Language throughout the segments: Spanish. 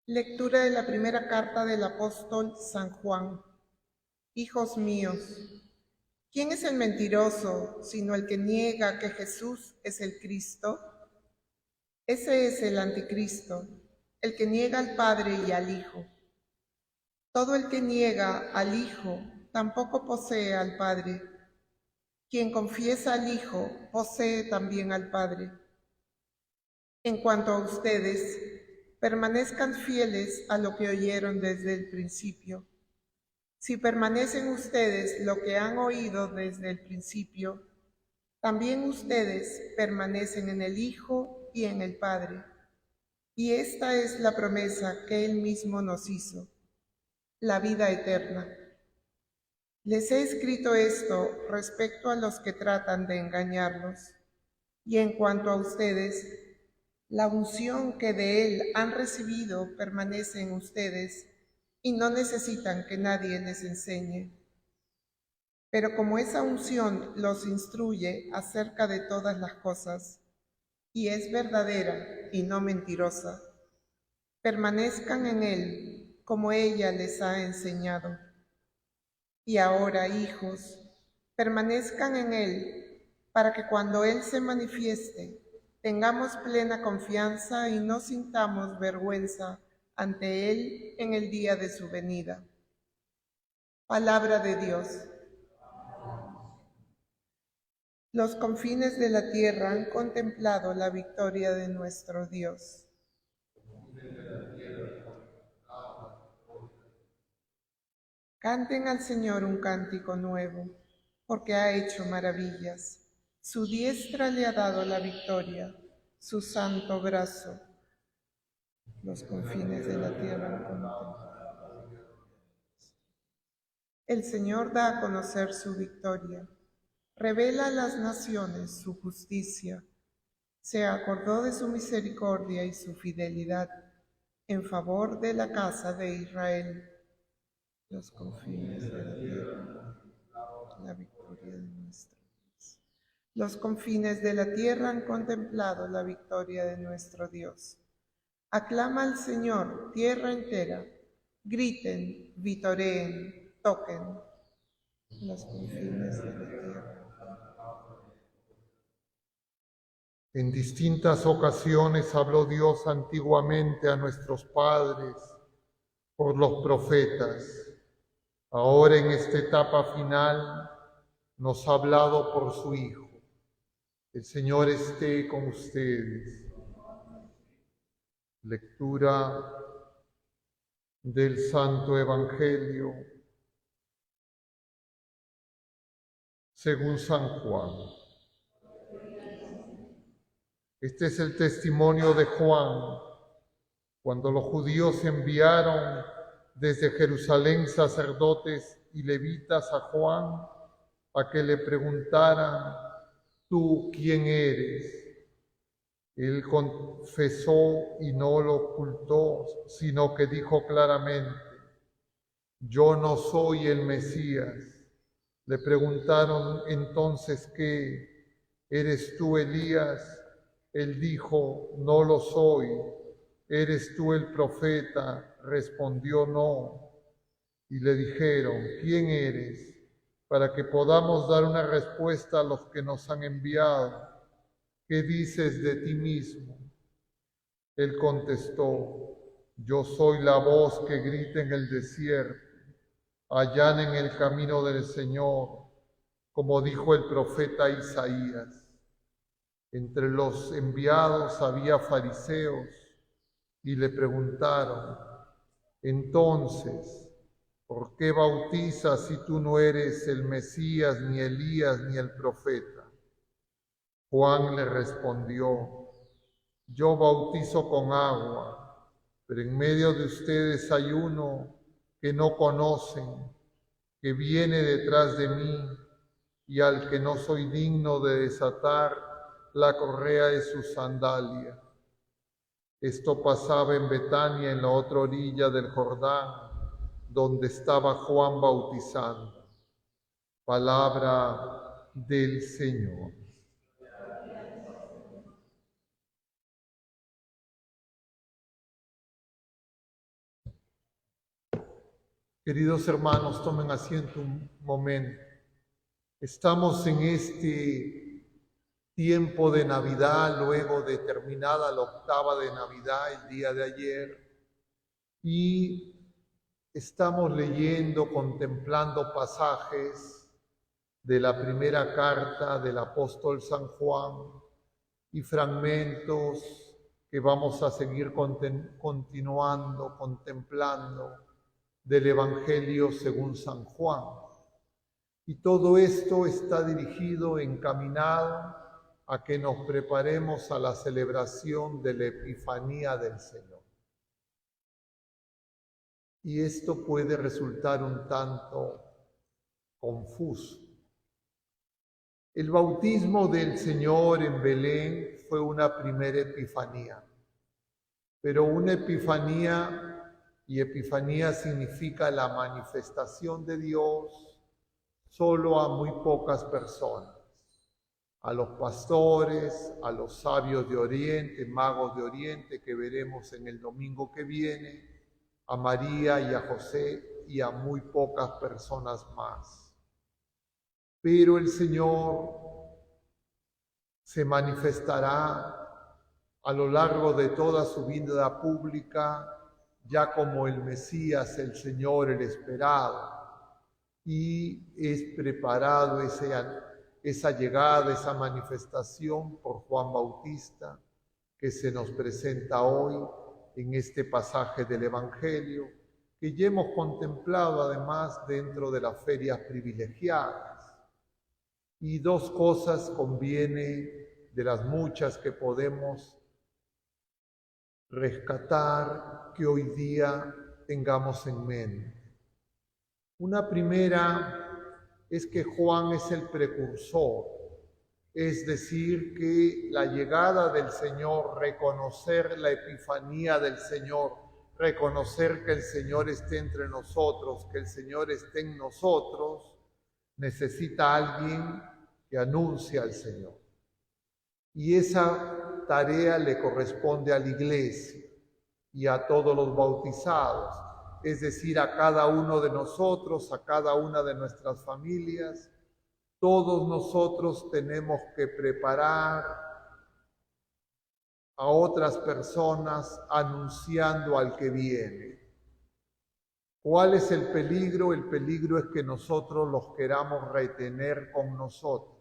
Lectura de la primera carta del apóstol San Juan. Hijos míos, ¿quién es el mentiroso sino el que niega que Jesús es el Cristo? Ese es el anticristo, el que niega al Padre y al Hijo. Todo el que niega al Hijo tampoco posee al Padre. Quien confiesa al Hijo posee también al Padre. En cuanto a ustedes, permanezcan fieles a lo que oyeron desde el principio. Si permanecen ustedes lo que han oído desde el principio, también ustedes permanecen en el Hijo y en el Padre. Y esta es la promesa que Él mismo nos hizo, la vida eterna. Les he escrito esto respecto a los que tratan de engañarlos. Y en cuanto a ustedes, la unción que de Él han recibido permanece en ustedes y no necesitan que nadie les enseñe. Pero como esa unción los instruye acerca de todas las cosas, y es verdadera y no mentirosa, permanezcan en Él como ella les ha enseñado. Y ahora, hijos, permanezcan en Él para que cuando Él se manifieste, tengamos plena confianza y no sintamos vergüenza ante Él en el día de su venida. Palabra de Dios. Los confines de la tierra han contemplado la victoria de nuestro Dios. Canten al Señor un cántico nuevo, porque ha hecho maravillas. Su diestra le ha dado la victoria, su santo brazo. Los confines de la tierra han contemplado. El Señor da a conocer su victoria, revela a las naciones su justicia. Se acordó de su misericordia y su fidelidad en favor de la casa de Israel. Los confines de la tierra, la victoria de nuestro Dios. Los confines de la tierra han contemplado la victoria de nuestro Dios. Aclama al Señor, tierra entera. Griten, vitoreen, toquen. Los confines de la tierra. En distintas ocasiones habló Dios antiguamente a nuestros padres por los profetas. Ahora en esta etapa final nos ha hablado por su Hijo. El Señor esté con ustedes. Lectura del Santo Evangelio según San Juan. Este es el testimonio de Juan, cuando los judíos enviaron desde Jerusalén sacerdotes y levitas a Juan a que le preguntaran: ¿tú quién eres? Él confesó y no lo ocultó, sino que dijo claramente: yo no soy el Mesías. Le preguntaron entonces: ¿qué? ¿Eres tú Elías? Él dijo: no lo soy. ¿Eres tú el profeta? Respondió: no. Y le dijeron: ¿quién eres? Para que podamos dar una respuesta a los que nos han enviado. ¿Qué dices de ti mismo? Él contestó: yo soy la voz que grita en el desierto, allanen el camino del Señor, como dijo el profeta Isaías. Entre los enviados había fariseos y le preguntaron: entonces, ¿por qué bautizas si tú no eres el Mesías, ni Elías, ni el profeta? Juan le respondió: yo bautizo con agua, pero en medio de ustedes hay uno que no conocen, que viene detrás de mí y al que no soy digno de desatar la correa de su sandalia. Esto pasaba en Betania, en la otra orilla del Jordán, donde estaba Juan bautizando. Palabra del Señor. Queridos hermanos, tomen asiento un momento. Estamos en este tiempo de Navidad, luego de terminada la octava de Navidad, el día de ayer, y estamos leyendo, contemplando pasajes de la primera carta del apóstol San Juan y fragmentos que vamos a seguir continuando, contemplando del Evangelio según San Juan. Y todo esto está dirigido, encaminado a que nos preparemos a la celebración de la Epifanía del Señor. Y esto puede resultar un tanto confuso. El bautismo del Señor en Belén fue una primera epifanía, pero una epifanía, y epifanía significa la manifestación de Dios solo a muy pocas personas, a los pastores, a los sabios de Oriente, magos de Oriente que veremos en el domingo que viene, a María y a José y a muy pocas personas más. Pero el Señor se manifestará a lo largo de toda su vida pública ya como el Mesías, el Señor, el esperado. Y es preparado esa llegada, esa manifestación por Juan Bautista que se nos presenta hoy en este pasaje del Evangelio, que ya hemos contemplado además dentro de las ferias privilegiadas. Y dos cosas conviene de las muchas que podemos rescatar que hoy día tengamos en mente. Una primera es que Juan es el precursor, es decir, que la llegada del Señor, reconocer la epifanía del Señor, reconocer que el Señor esté entre nosotros, que el Señor esté en nosotros, necesita alguien que anuncie al Señor. Y esa tarea le corresponde a la Iglesia y a todos los bautizados, es decir, a cada uno de nosotros, a cada una de nuestras familias. Todos nosotros tenemos que preparar a otras personas anunciando al que viene. ¿Cuál es el peligro? El peligro es que nosotros los queramos retener con nosotros,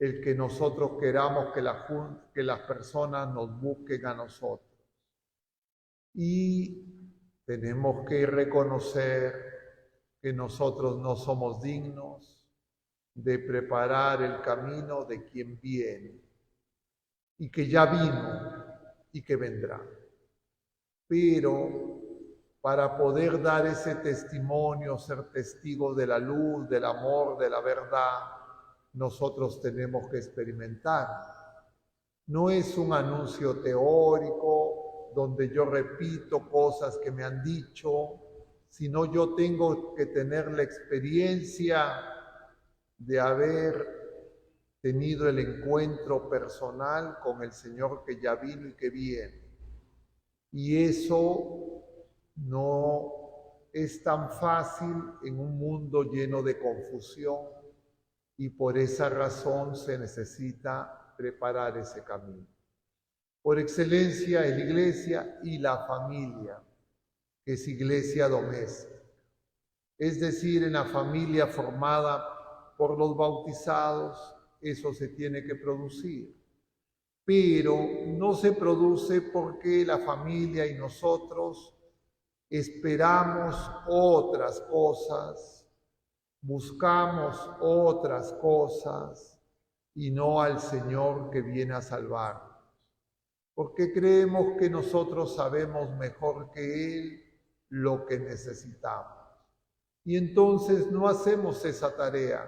el que nosotros queramos que las personas nos busquen a nosotros. Y tenemos que reconocer que nosotros no somos dignos de preparar el camino de quien viene y que ya vino y que vendrá. Pero para poder dar ese testimonio, ser testigos de la luz, del amor, de la verdad, nosotros tenemos que experimentar. No es un anuncio teórico donde yo repito cosas que me han dicho, sino yo tengo que tener la experiencia de haber tenido el encuentro personal con el Señor que ya vino y que viene. Y eso no es tan fácil en un mundo lleno de confusión y por esa razón se necesita preparar ese camino. Por excelencia es la iglesia y la familia, que es iglesia doméstica. Es decir, en la familia formada por los bautizados, eso se tiene que producir. Pero no se produce porque la familia y nosotros esperamos otras cosas, buscamos otras cosas y no al Señor que viene a salvarnos. Porque creemos que nosotros sabemos mejor que Él lo que necesitamos. Y entonces no hacemos esa tarea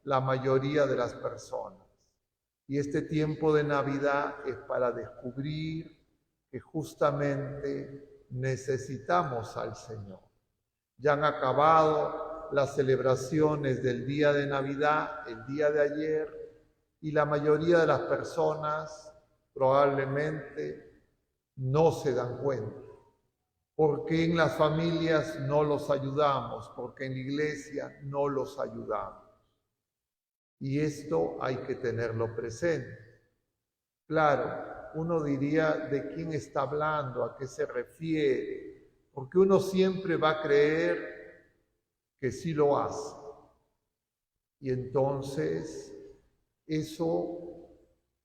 la mayoría de las personas. Y este tiempo de Navidad es para descubrir que justamente necesitamos al Señor. Ya han acabado las celebraciones del día de Navidad, el día de ayer, y la mayoría de las personas probablemente no se dan cuenta. ¿Por qué en las familias no los ayudamos? Porque en la iglesia no los ayudamos. Y esto hay que tenerlo presente. Claro, uno diría de quién está hablando, a qué se refiere, porque uno siempre va a creer que sí lo hace. Y entonces eso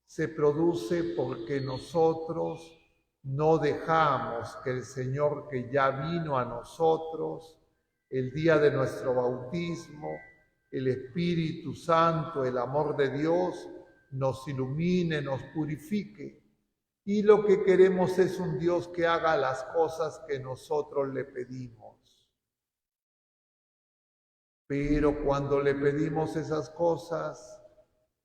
se produce porque nosotros no dejamos que el Señor, que ya vino a nosotros el día de nuestro bautismo, el Espíritu Santo, el amor de Dios, nos ilumine, nos purifique. Y lo que queremos es un Dios que haga las cosas que nosotros le pedimos. Pero cuando le pedimos esas cosas,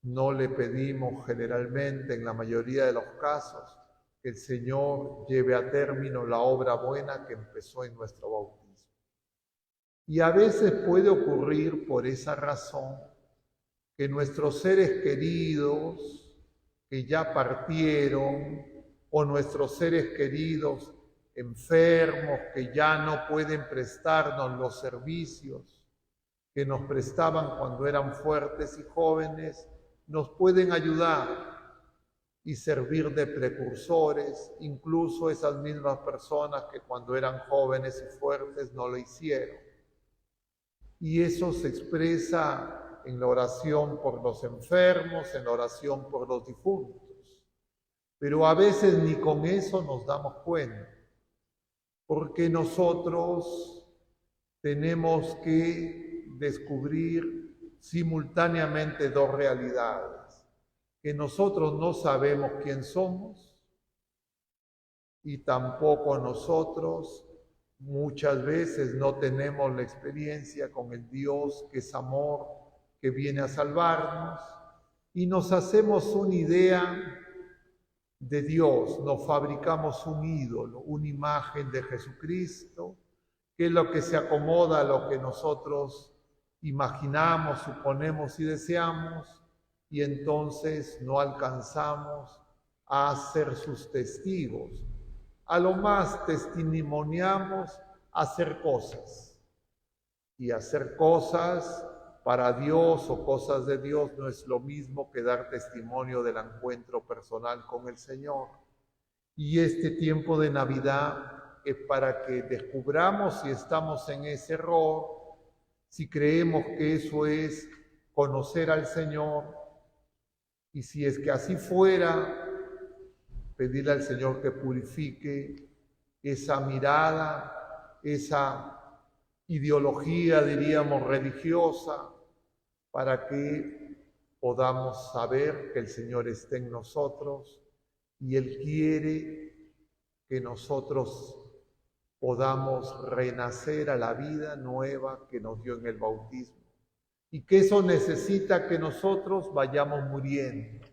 no le pedimos generalmente, en la mayoría de los casos, que el Señor lleve a término la obra buena que empezó en nuestro bautismo. Y a veces puede ocurrir por esa razón que nuestros seres queridos que ya partieron o nuestros seres queridos enfermos que ya no pueden prestarnos los servicios que nos prestaban cuando eran fuertes y jóvenes, nos pueden ayudar y servir de precursores, incluso esas mismas personas que cuando eran jóvenes y fuertes no lo hicieron. Y eso se expresa en la oración por los enfermos, en la oración por los difuntos. Pero a veces ni con eso nos damos cuenta, porque nosotros tenemos que descubrir simultáneamente dos realidades, que nosotros no sabemos quién somos y tampoco nosotros muchas veces no tenemos la experiencia con el Dios que es amor, que viene a salvarnos, y nos hacemos una idea de Dios, nos fabricamos un ídolo, una imagen de Jesucristo, que es lo que se acomoda a lo que nosotros imaginamos, suponemos y deseamos, y entonces no alcanzamos a ser sus testigos. A lo más testimoniamos hacer cosas. Y hacer cosas para Dios o cosas de Dios no es lo mismo que dar testimonio del encuentro personal con el Señor. Y este tiempo de Navidad es para que descubramos si estamos en ese error, si creemos que eso es conocer al Señor, y si es que así fuera, pedirle al Señor que purifique esa mirada, esa ideología, diríamos, religiosa, para que podamos saber que el Señor esté en nosotros y Él quiere que nosotros podamos renacer a la vida nueva que nos dio en el bautismo. Y que eso necesita que nosotros vayamos muriendo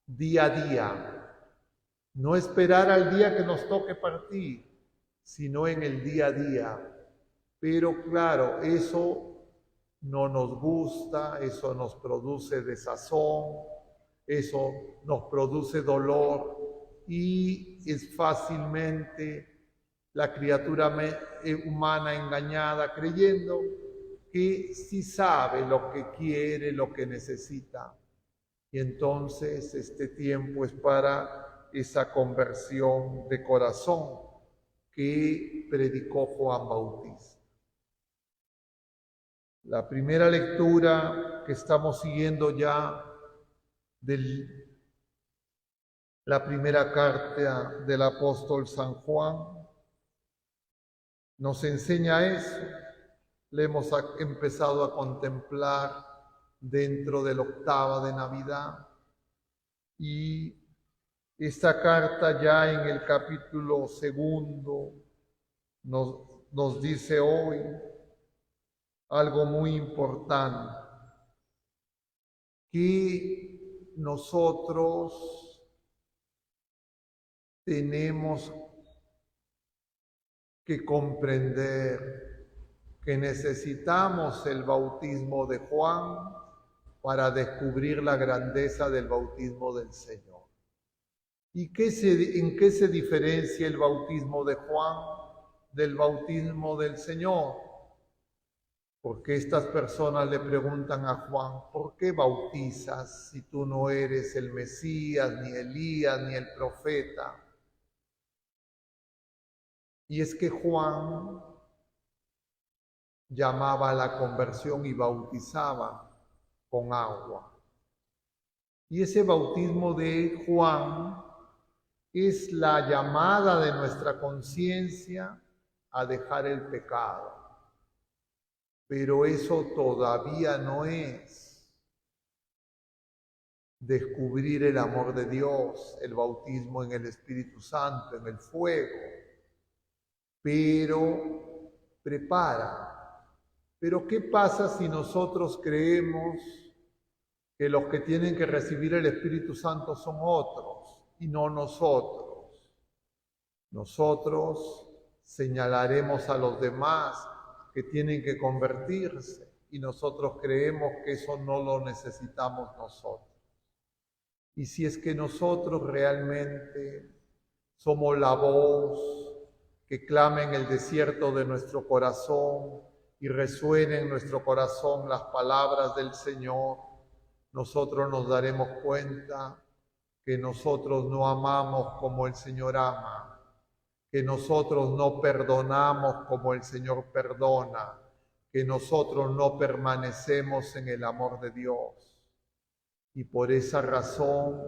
día a día. No esperar al día que nos toque partir, sino en el día a día. Pero claro, eso no nos gusta, eso nos produce desazón, eso nos produce dolor y es fácilmente la criatura humana engañada creyendo que sí sabe lo que quiere, lo que necesita. Y entonces este tiempo es para esa conversión de corazón que predicó Juan Bautista. La primera lectura que estamos siguiendo ya de la primera carta del apóstol San Juan nos enseña eso. Le hemos empezado a contemplar dentro de la octava de Navidad y esta carta ya en el capítulo 2 nos dice hoy algo muy importante, que nosotros tenemos que comprender que necesitamos el bautismo de Juan para descubrir la grandeza del bautismo del Señor. ¿Y en qué se diferencia el bautismo de Juan del bautismo del Señor. Porque estas personas le preguntan a Juan, ¿por qué bautizas si tú no eres el Mesías, ni Elías, ni el profeta? Y es que Juan llamaba a la conversión y bautizaba con agua. Y ese bautismo de Juan es la llamada de nuestra conciencia a dejar el pecado. Pero eso todavía no es descubrir el amor de Dios, el bautismo en el Espíritu Santo, en el fuego. Pero prepara. Pero ¿qué pasa si nosotros creemos que los que tienen que recibir el Espíritu Santo son otros y no nosotros? Nosotros señalaremos a los demás que tienen que convertirse y nosotros creemos que eso no lo necesitamos nosotros. Y si es que nosotros realmente somos la voz que clama en el desierto de nuestro corazón y resuena en nuestro corazón las palabras del Señor, nosotros nos daremos cuenta que nosotros no amamos como el Señor ama, que nosotros no perdonamos como el Señor perdona, que nosotros no permanecemos en el amor de Dios. Y por esa razón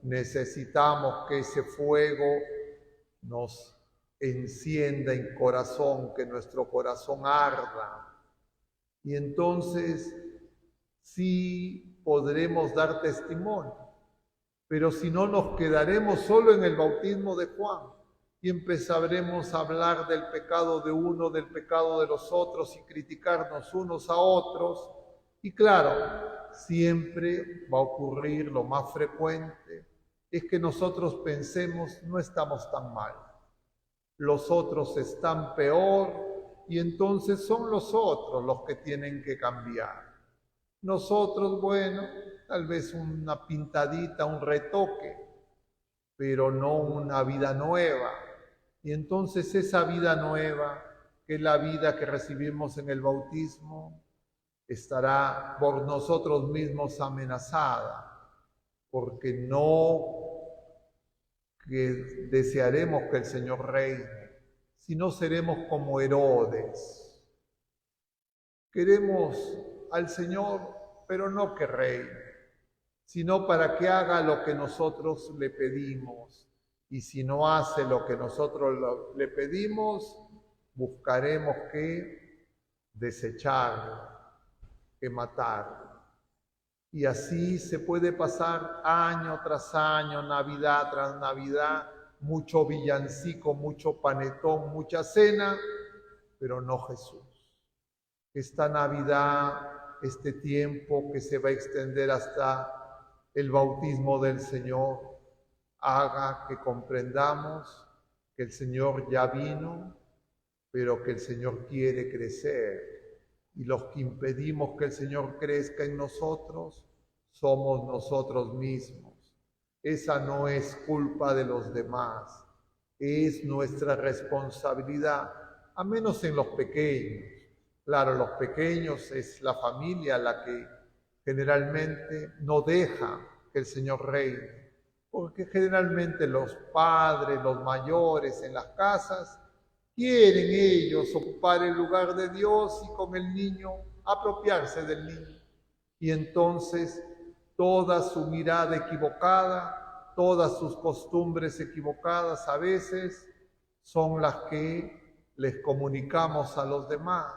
necesitamos que ese fuego nos encienda en corazón, que nuestro corazón arda. Y entonces sí podremos dar testimonio, pero si no nos quedaremos solo en el bautismo de Juan y empezaremos a hablar del pecado de uno, del pecado de los otros y criticarnos unos a otros. Y claro, siempre va a ocurrir, lo más frecuente, es que nosotros pensemos, no estamos tan mal, los otros están peor y entonces son los otros los que tienen que cambiar. Nosotros, bueno, tal vez una pintadita, un retoque, pero no una vida nueva. Y entonces esa vida nueva, que es la vida que recibimos en el bautismo, estará por nosotros mismos amenazada, porque no que desearemos que el Señor reine, sino seremos como Herodes. Queremos al Señor, pero no que reine, sino para que haga lo que nosotros le pedimos. Y si no hace lo que nosotros le pedimos, buscaremos que desecharlo, que matarlo. Y así se puede pasar año tras año, Navidad tras Navidad, mucho villancico, mucho panetón, mucha cena, pero no Jesús. Esta Navidad, este tiempo que se va a extender hasta el bautismo del Señor, haga que comprendamos que el Señor ya vino, pero que el Señor quiere crecer. Y los que impedimos que el Señor crezca en nosotros somos nosotros mismos. Esa no es culpa de los demás, es nuestra responsabilidad, a menos en los pequeños. Claro, los pequeños es la familia la que generalmente no deja que el Señor reine, porque generalmente los padres, los mayores en las casas, quieren ellos ocupar el lugar de Dios y con el niño apropiarse del niño. Y entonces toda su mirada equivocada, todas sus costumbres equivocadas a veces son las que les comunicamos a los demás.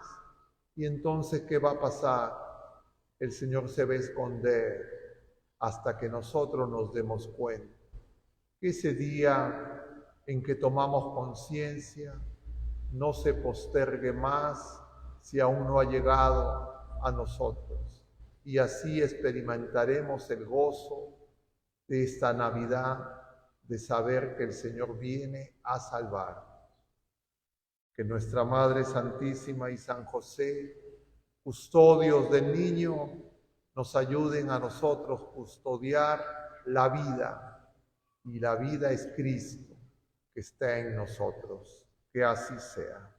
Y entonces, ¿qué va a pasar? El Señor se va a esconder hasta que nosotros nos demos cuenta. Ese día en que tomamos conciencia no se postergue más si aún no ha llegado a nosotros. Y así experimentaremos el gozo de esta Navidad, de saber que el Señor viene a salvar. Que nuestra Madre Santísima y San José, custodios del niño, nos ayuden a nosotros custodiar la vida. Y la vida es Cristo que está en nosotros. Que así sea.